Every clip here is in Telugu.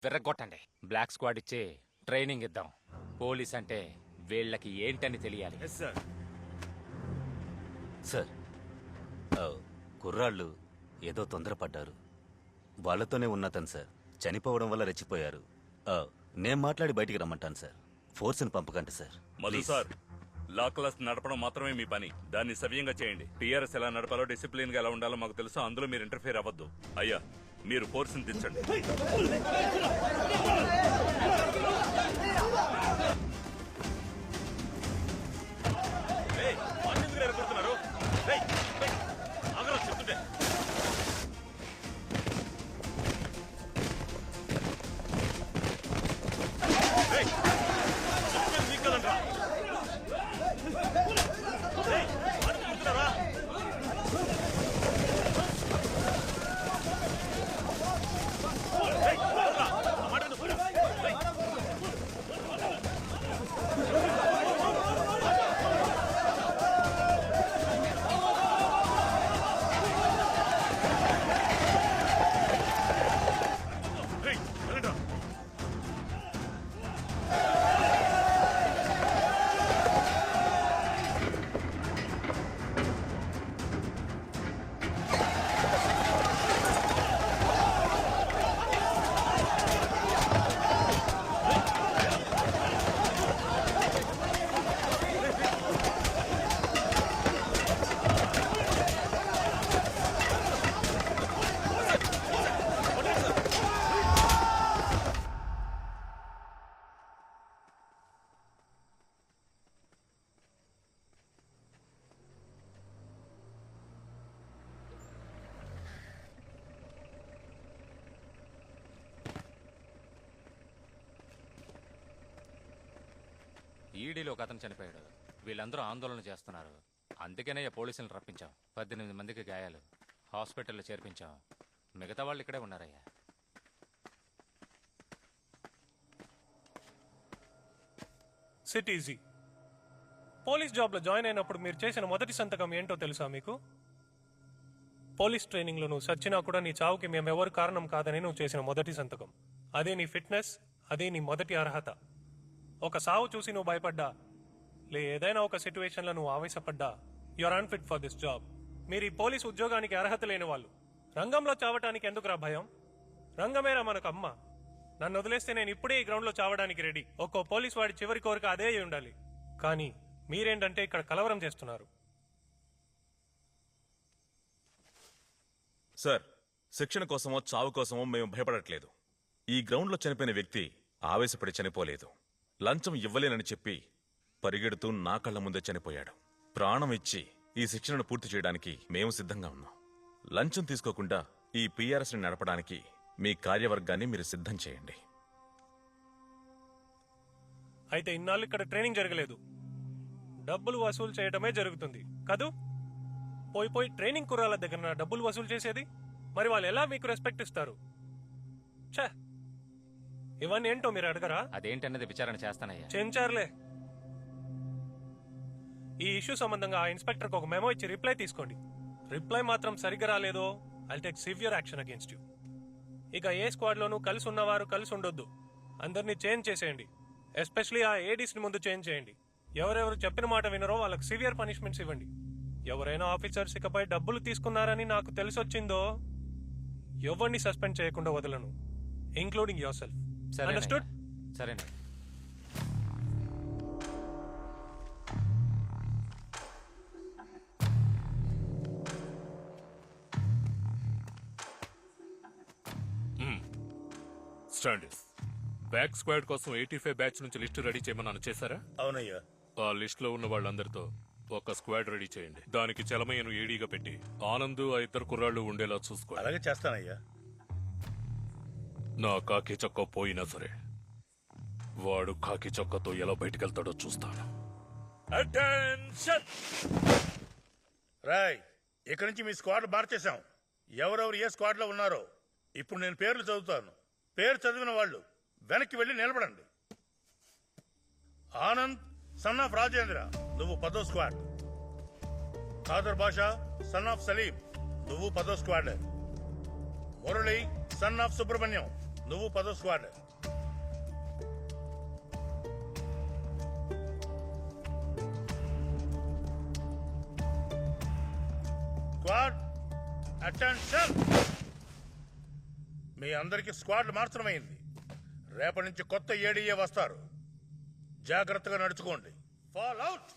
విర్రగొట్టండి. బ్లాక్ స్క్వాడ్ ఇచ్చి ట్రైనింగ్ ఇద్దాం. పోలీస్ అంటే వీళ్ళకి ఏంటని తెలియాలి. సార్, కుర్రాళ్ళు ఏదో తొందరపడ్డారు. వాళ్లతోనే ఉన్నతను సార్. చనిపోవడం వల్ల రెచ్చిపోయారు. నేను మాట్లాడి బయటికి రమ్మంటాను సార్. ఫోర్స్ని పంపకండి సార్. మధు సార్, లా క్లాస్ నడపడం మాత్రమే మీ పని. దాన్ని సవ్యంగా చేయండి. టీఆర్ఎస్ ఎలా నడపాలో, డిసిప్లిన్ గా ఎలా ఉండాలో మాకు తెలుసు. అందులో మీరు ఇంటర్ఫియర్ అవ్వద్దు. అయ్యా, మీరు ఫోర్స్ని దించండి. చెప్తుంటే మీకు కదంట్రా. ఈడీలో ఒక అతను చనిపోయాడు. వీళ్ళందరూ ఆందోళన చేస్తున్నారు. అందుకనే పోలీసులను రప్పించాం. 18 మందికి గాయాలు. హాస్పిటల్లో చేర్పించాం. మిగతా వాళ్ళు ఇక్కడే ఉన్నారయ్యా. Sit easy. పోలీస్ జాబ్లో జాయిన్ అయినప్పుడు మీరు చేసిన మొదటి సంతకం ఏంటో తెలుసా మీకు? పోలీస్ ట్రైనింగ్లో నువ్వు సచ్చినా కూడా నీ చావుకి మేమెవరు కారణం కాదని నువ్వు చేసిన మొదటి సంతకం. అదే నీ ఫిట్నెస్, అదే నీ మొదటి అర్హత. ఒక సావు చూసి నువ్వు భయపడ్డా, ఏదైనా ఒక సిచ్యువేషన్లో నువ్వు ఆవేశపడ్డా, you are unfit for this job. మీరు ఈ పోలీస్ ఉద్యోగానికి అర్హత లేని వాళ్ళు. రంగంలో చావటానికి ఎందుకురా భయం? రంగమేరా మనకు అమ్మ. నన్ను వదిలేస్తే నేను ఇప్పుడే ఈ గ్రౌండ్లో చావడానికి రెడీ. ఒక్కో పోలీస్ వాడి చివరి కోరిక అదే అయి ఉండాలి. కానీ మీరేంటంటే ఇక్కడ కలవరం చేస్తున్నారు. సార్, శిక్షణ కోసమో చావు కోసమో మేము భయపడట్లేదు. ఈ గ్రౌండ్లో చనిపోయిన వ్యక్తి ఆవేశపడి చనిపోలేదు. లంచం ఇవ్వలేనని చెప్పి పరిగెడుతూ నా కళ్ల ముందే చనిపోయాడు. ప్రాణం ఇచ్చి ఈ శిక్షణను పూర్తి చేయడానికి మేము సిద్ధంగా ఉన్నాం. లంచం తీసుకోకుండా ఈ పిఆర్ఎస్ ని నడపడానికి మీ కార్యవర్గాన్ని మీరు సిద్ధం చేయండి. అయితే ఇన్నాళ్ళు ఇక్కడ ట్రైనింగ్ జరగలేదు, డబ్బులు వసూలు చేయడమే జరుగుతుంది కదూ? పోయి ట్రైనింగ్ కుర్రాల దగ్గర డబ్బులు వసూలు చేసేది? మరి వాళ్ళు ఎలా మీకు రెస్పెక్ట్ ఇస్తారు? ఛే, ఇవన్నీ ఏంటో మీరు అడగరా? అదేంటన్నది విచారణ చేస్తానయ్యా. చెంచారులే. ఈ ఇష్యూ సంబంధంగా ఆ ఇన్స్పెక్టర్కి ఒక మెమో ఇచ్చి రిప్లై తీసుకోండి. రిప్లై మాత్రం సరిగ్గా రాలేదో I'll take severe action against you. ఇక ఏ స్క్వాడ్లోనూ కలిసి ఉన్నవారు కలిసి ఉండొద్దు. అందరినీ చేంజ్ చేసేయండి. ఎస్పెషలీ ఆ ఏడీస్ని ముందు చేంజ్ చేయండి. ఎవరెవరు చెప్పిన మాట వినరో వాళ్ళకి సివియర్ పనిష్మెంట్స్ ఇవ్వండి. ఎవరైనా ఆఫీసర్స్ ఇకపై డబ్బులు తీసుకున్నారని నాకు తెలిసొచ్చిందో ఎవరిని సస్పెండ్ చేయకుండా వదలను, ఇంక్లూడింగ్ యువర్ సెల్ఫ్. అండర్స్టూడ్? సరేనా? స్టాండర్స్ బ్యాక్ స్క్వాడ్ కోసం 85 బ్యాచ్ నుంచి లిస్ట్ రెడీ చేయమని చేశారా? అవునయ్యా. ఆ లిస్ట్ లో ఉన్న వాళ్ళందరితో ఒక స్క్వాడ్ రెడీ చేయండి. దానికి చలమయ్యను ఏడీగా పెట్టి ఆనంద్ ఆ ఇద్దరు కుర్రాళ్ళు ఉండేలా చూసుకో. అలాగే చేస్తానయ్యా. నా కాకి చొక్క పోయినా సరే వాడు కాకి చొక్కతో ఎలా బయటకెళ్తాడో చూస్తాను. రాయ్, ఇక్కడి నుంచి మీ స్క్వాడ్ మార్చేశాం. ఎవరెవరు ఏ స్క్వాడ్ లో ఉన్నారో ఇప్పుడు నేను పేర్లు చదువుతాను. పేరు చదివిన వాళ్ళు వెనక్కి వెళ్లి నిలబడండి. ఆనంద్ సన్ ఆఫ్ రాజేంద్ర, నువ్వు 10వ squad. Khader Basha son of Salim, నువ్వు 10వ squad. Murali son of Subrahmanyam, నువ్వు 10వ స్క్వాడ్. Squad attention. మీ అందరికి స్క్వాడ్ మార్చడమైంది. రేపటి నుంచి కొత్త ఏడీఏ వస్తారు. జాగ్రత్తగా నడుచుకోండి. Fall out.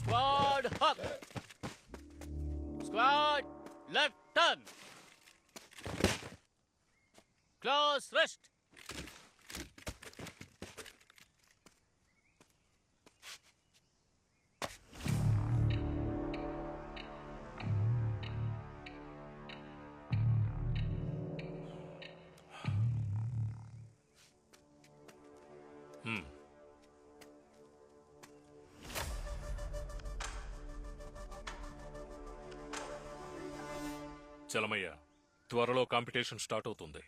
Squad hop. Squad left turn. Close rest. Chalamaiah, త్వరలో కాంపిటీషన్ స్టార్ట్ అవుతుంది.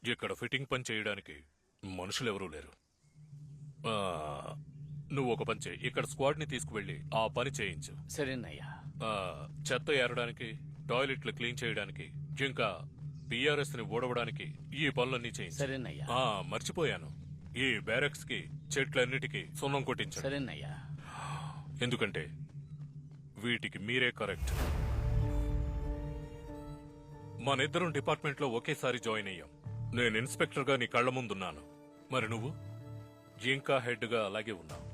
ఇక్కడ ఫిట్టింగ్ పని చేయడానికి మనుషులెవరూ లేరు. నువ్వు ఒక పని చేయి, ఇక్కడ స్క్వాడ్ ని తీసుకువెళ్ళి ఆ పని చేయించు. సరేనయ్యా. చెత్త ఏరడానికి, టాయిలెట్లు క్లీన్ చేయడానికి, ఇంకా పిఆర్ఎస్ ని ఓడవడానికి ఈ పనులన్నీ చేయించు. సరేనయ్యా. మర్చిపోయాను, ఈ బ్యారక్స్ కి చెట్లన్నిటికీ సున్నం కొట్టించండి. సరేనయ్యా. ఎందుకంటే వీటికి మీరే కరెక్ట్. మనిద్దరం డిపార్ట్మెంట్ లో ఒకేసారి జాయిన్ అయ్యాం. నేను ఇన్స్పెక్టర్ గా నీ కళ్ల ముందున్నాను, మరి నువ్వు ఇంకా హెడ్ గా అలాగే ఉన్నావు.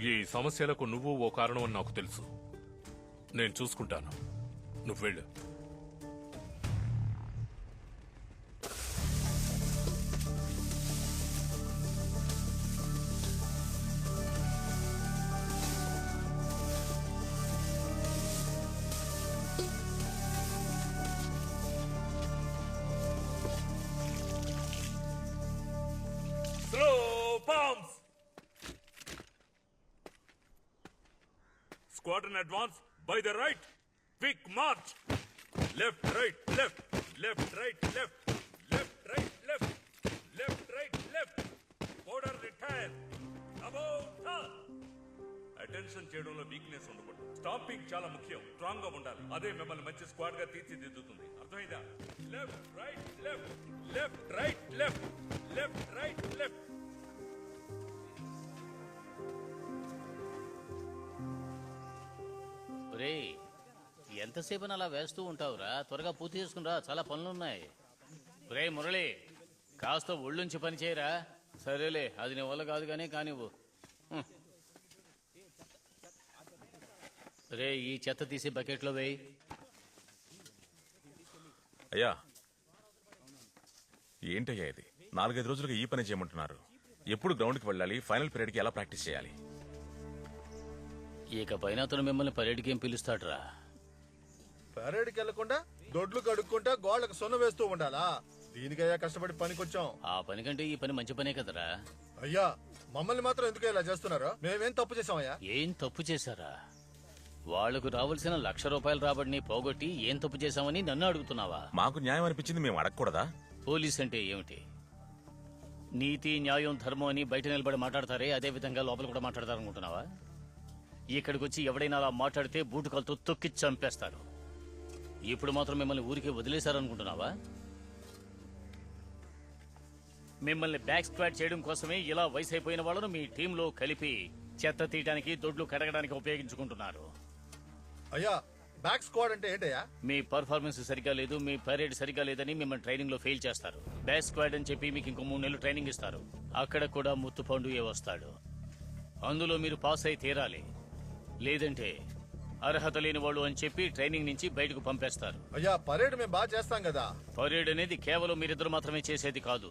ఈ సమస్యలకు నువ్వు ఓ కారణం అని నాకు తెలుసు. నేను చూసుకుంటాను, నువ్వు వెళ్ళు. Squadron advance by the right. Quick march. Left, right, left. Left, right, left. Left, right, left. Left, right, left. Order retire. Above turn. Attention చేయడంలో వీక్నెస్ ఉండకూడదు. స్టాంపింగ్ చాలా ముఖ్యం. స్ట్రాంగ్ గా ఉండాలి. అదే మిమ్మల్ని మంచి స్క్వాడ్ గా తీర్చిదిద్దుతుంది. అర్థమైందా? Left, right, left. Left, right, left. Left, right, left. ఒరే, ఎంతసేపు అలా వేస్తూ ఉంటావురా? త్వరగా పూర్తి చేసుకునిరా, చాలా పనులున్నాయి. ఒరే మురళి, కాస్త ఒళ్ళుంచి పని చేయరా. సరేలే, అది నీ వల్ల కాదు కానీ కానివ్వు. రే, ఈ చెత్త తీసి బకెట్లో వేయి. అయ్యా, ఏంటయ్యా ఇది? 4-5 రోజులుగా ఈ పని చేయమంటున్నారు. ఎప్పుడు గ్రౌండ్కి వెళ్ళాలి? ఫైనల్ పీరియడ్కి ఎలా ప్రాక్టీస్ చేయాలి? ఇక పైన అతను మిమ్మల్ని పరేడ్కి ఏం పిలుస్తాడురా? పరేడ్కి వెళ్లకుండా దొడ్లు కడుక్కుంటా గోళ్ళకు సొన్న వేస్తూ ఉండాలా? దీనికయ్యా కష్టపడి పనికొచ్చాం. ఆ పని కంటే ఈ పని మంచి పనే కదరా. అయ్యా, మమ్మల్ని మాత్రం ఎందుకు ఇలా చేస్తున్నారు? మేమేం తప్పు చేసామయ్యా? ఏం తప్పు చేశారా? వాళ్లకు రావాల్సిన ₹1,00,000 రాబడిని పోగొట్టి ఏం తప్పు చేశామని నన్ను అడుగుతున్నావా? మాకు న్యాయం అనిపించింది, మేము అడగకూడదా? పోలీస్ అంటే ఏమిటి? నీతి, న్యాయం, ధర్మం అని బయట నిలబడి మాట్లాడతారే, అదే విధంగా లోపల కూడా మాట్లాడతారనుకుంటున్నావా? ఇక్కడికి వచ్చి ఎవడైనా అలా మాట్లాడితే బూటుకాలతో తొక్కి చంపేస్తారు. ఇప్పుడు మాత్రం మిమ్మల్ని ఊరికే వదిలేశారనుకుంటున్నావా? మిమ్మల్ని బ్యాక్ స్క్వాడ్ చేయడం కోసమే ఇలా వయసు అయిపోయిన వాళ్ళను మీ టీంలో కలిపి చెత్త తీయడానికి, దొడ్లు కడగడానికి ఉపయోగించుకుంటున్నారు. అయ్యా, బ్యాక్ స్క్వాడ్ అంటే ఏంటయ్యా? మీ పర్ఫార్మెన్స్ సరిగ్గా లేదు, మీ పరేడ్ సరిగ్గా లేదని మిమ్మల్ని ట్రైనింగ్ లో ఫెయిల్ చేస్తారు. బ్యాక్ స్క్వాడ్ అని చెప్పి మీకు ఇంకో 3 నెలలు ట్రైనింగ్ ఇస్తారు. అక్కడ కూడా ముత్తుపండుయే వస్తాడు. అందులో మీరు పాస్ అయి తీరాలి, లేదంటే అర్హత లేని వాళ్ళు అని చెప్పి ట్రైనింగ్ నుంచి బయటకు పంపేస్తారు. అయ్యా, పరేడ్ మేము బాగా చేస్తాం కదా. పరేడ్ అనేది కేవలం మీరిద్దరు మాత్రమే చేసేది కాదు,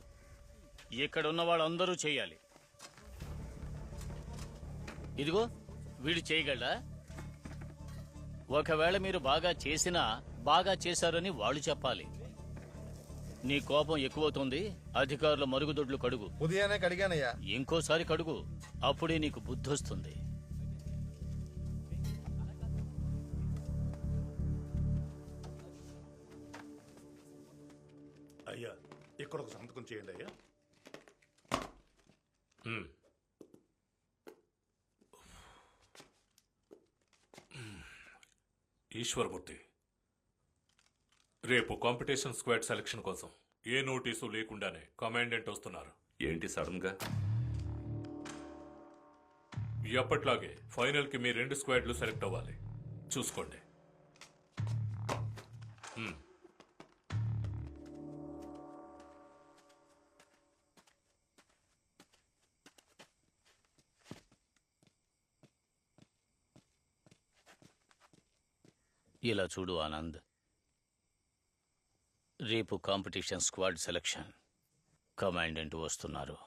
ఇక్కడ ఉన్న వాళ్ళందరూ చేయాలి. ఇదిగో వీడు చేయగలరా? ఒకవేళ మీరు బాగా చేసినా బాగా చేశారని వాళ్ళు చెప్పాలి. నీ కోపం ఎక్కువవుతుంది, అధికారుల మరుగుదొడ్లు కడుగు. ఉదయాన్నే కడిగానయ్యా. ఇంకోసారి కడుగు, అప్పుడే నీకు బుద్ధొస్తుంది. అయ్యా ఇక్కడ ఒక సంతకం చేయండి అయ్యా. ఈశ్వర్మూర్తి, రేపు కాంపిటీషన్ స్క్వాడ్ సెలక్షన్ కోసం ఏ నోటీసు లేకుండానే కమాండెంట్ వస్తున్నారు. ఏంటి సడన్ గా? ఎప్పట్లాగే ఫైనల్ కి మీ 2 స్క్వాడ్లు సెలెక్ట్ అవ్వాలి. చూసుకోండి. ఇలా చూడు ఆనంద్, రేపు కాంపిటీషన్ స్క్వాడ్ సెలక్షన్ కమాండెంట్ వస్తున్నారు.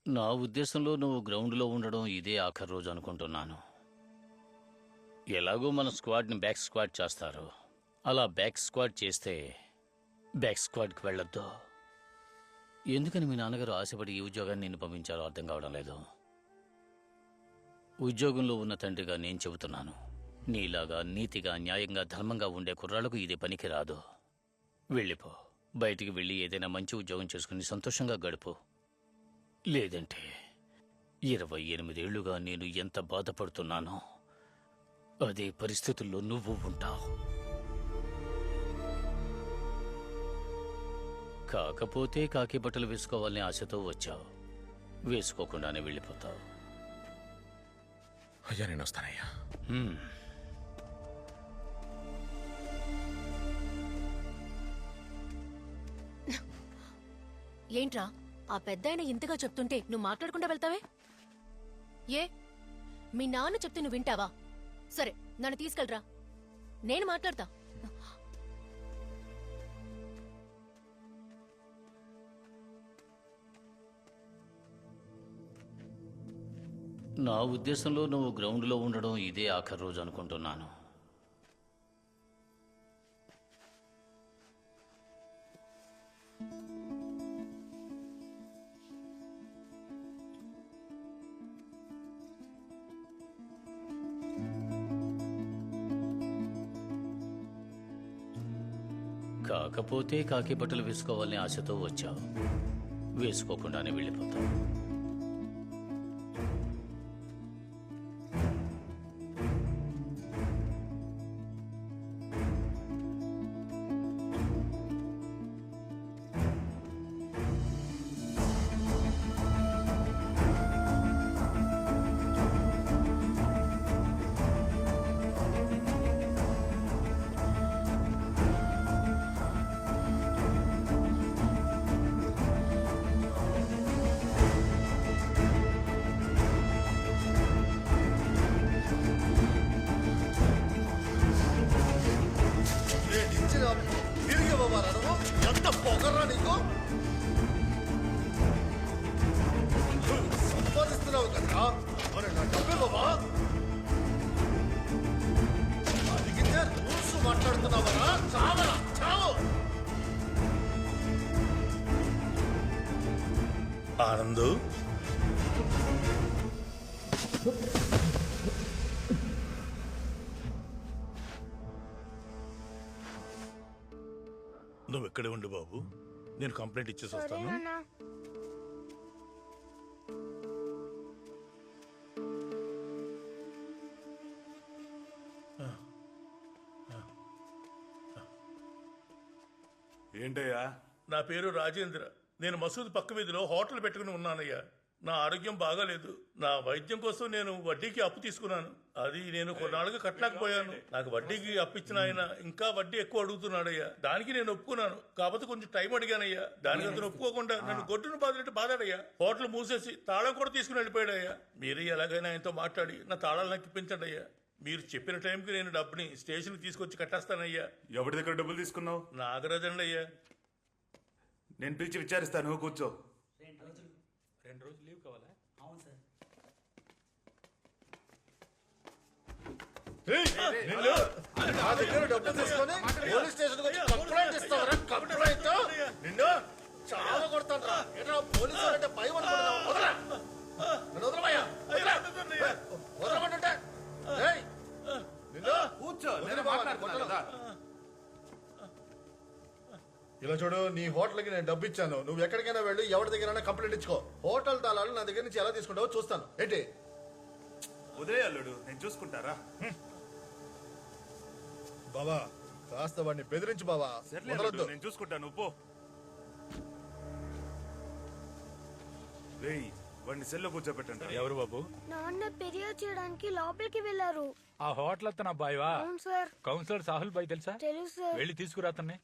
నా ఉద్దేశంలో నువ్వు గ్రౌండ్లో ఉండడం ఇదే ఆఖరి రోజు అనుకుంటున్నాను. ఎలాగో మన స్క్వాడ్ని బ్యాక్ స్క్వాడ్ చేస్తారు. అలా బ్యాక్ స్క్వాడ్ చేస్తే బ్యాక్ స్క్వాడ్కి వెళ్ళొద్దు. ఎందుకని మీ నాన్నగారు ఆశపడి ఈ ఉద్యోగాన్ని నిన్ను పంపించారో అర్థం కావడం లేదు. ఉద్యోగంలో ఉన్న తండ్రిగా నేను చెబుతున్నాను, నీలాగా నీతిగా న్యాయంగా ధర్మంగా ఉండే కుర్రాళ్లకు ఇది పనికి రాదు. వెళ్ళిపో. బయటికి వెళ్ళి ఏదైనా మంచి ఉద్యోగం చేసుకుని సంతోషంగా గడుపు. లేదంటే 28 ఏళ్లుగా నేను ఎంత బాధపడుతున్నానో అదే పరిస్థితుల్లో నువ్వు ఉంటావు. కాకపోతే కాకి బట్టలు వేసుకోవాలని ఆశతో వచ్చావు, వేసుకోకుండానే వెళ్ళిపోతావు. అయ్యా నేను వస్తానయ్యా. ఏంట్రా ఆ పెద్దాయన ఇంతగా చెప్తుంటే నువ్వు మాట్లాడకుండా వెళ్తావే? ఏ మీ నాన్న చెప్తే నువ్వు వింటావా? సరే నన్ను తీసుకెళ్ళరా, నేను మాట్లాడతా. నా ఉద్దేశంలో నువ్వు గ్రౌండ్లో ఉండడం ఇదే ఆఖరి రోజు అనుకుంటున్నాను. కాకపోతే కాకి బట్టలు వేసుకోవాలని ఆశతో వచ్చావు, వేసుకోకుండానే వెళ్ళిపోతావు. తిరిగి బాబా ఎంత పొగర్రా నీకు? సంపాదిస్తున్నావు కదా మరి నా డబ్బే బాబా. అడిగితే రూల్స్ మాట్లాడుతున్నావరా? చావరా చావు. ఆనందు, నువ్వు ఇక్కడే ఉండు బాబు, నేను కంప్లైంట్ ఇచ్చేసి వస్తాను. ఏంటయ్యా? నా పేరు రాజేంద్ర. నేను మసూద్ పక్క వీధిలో హోటల్ పెట్టుకుని ఉన్నానయ్యా. నా ఆరోగ్యం బాగాలేదు. నా వైద్యం కోసం నేను వడ్డీకి అప్పు తీసుకున్నాను. అది నేను కొన్నాళ్ళుగా కట్టలేకపోయాను. నాకు వడ్డీకి అప్పు ఇచ్చిన ఆయన ఇంకా వడ్డీ ఎక్కువ అడుగుతున్నాడయ్యా. దానికి నేను ఒప్పుకున్నాను. కాకపోతే కొంచెం టైం అడిగానయ్యా. దానికి అతను ఒప్పుకోకుండా నన్ను గొడ్డును బాధనట్టు బాధాడయ్యా. హోటల్ మూసేసి తాళం కూడా తీసుకుని వెళ్ళిపోయాడయ్యా. మీరు ఎలాగైనా ఆయనతో మాట్లాడి నా తాళాలు నాకు ఇప్పించండి అయ్యా. మీరు చెప్పిన టైంకి నేను డబ్బుని స్టేషన్కి తీసుకొచ్చి కట్టేస్తానయ్యా. ఎవరి దగ్గర డబ్బులు తీసుకున్నావు? నాగరాజండి అయ్యా. నేను పిలిచి విచారిస్తాను, కూర్చో. 2 రోజులు లీవ్ కావాలా? అవును సార్. నా దగ్గర డబ్బు తీసుకొని పోలీస్ స్టేషన్ వచ్చి కంప్లైంట్ ఇస్తావరా? కంప్లైంట్ నిన్ను చాలా కొడతాను రా. ఏదో పోలీసు అంటే భయం అనుకుంటున్నావు. వదరా నన్ను వదలమయ్యా. వదలమంటుంటే నిన్ను కూర్చో, నేను మాట్లాడుతున్నా కదా. ఇలా చూడు, నీ హోటల్కి నేను డబ్బు ఇచ్చాను. నువ్వు ఎక్కడికైనా వెళ్ళి ఎవరి దగ్గరైనా కంప్లైంట్ ఇచ్చుకో. హోటల్ తాళాలు నా దగ్గర నుంచి ఎలా తీసుకుంటావో చూస్తాను. ఏంటి? వదిలే అల్లుడు, నేను చూసుకుంటారా? బావా కాస్త వాడిని బెదిరించు బావా. సర్లే వదలొద్దు. అల్లుడు, నేను చూసుకుంటాను, పో. రేయ్, వాడిని సెల్లో కూర్చోబెట్టండి. ఎవరు బాబు? నాన్న ఫిర్యాదు చేయడానికి లోపలికి వెళ్ళారు. ఆ హోటల్ అతను అబ్బాయివా? అవును సార్. కౌన్సిలర్ సాహుల్ బాయ్ తెలుసా? తెలుసు సార్. వెళ్ళి తీసుకురా అతన్ని.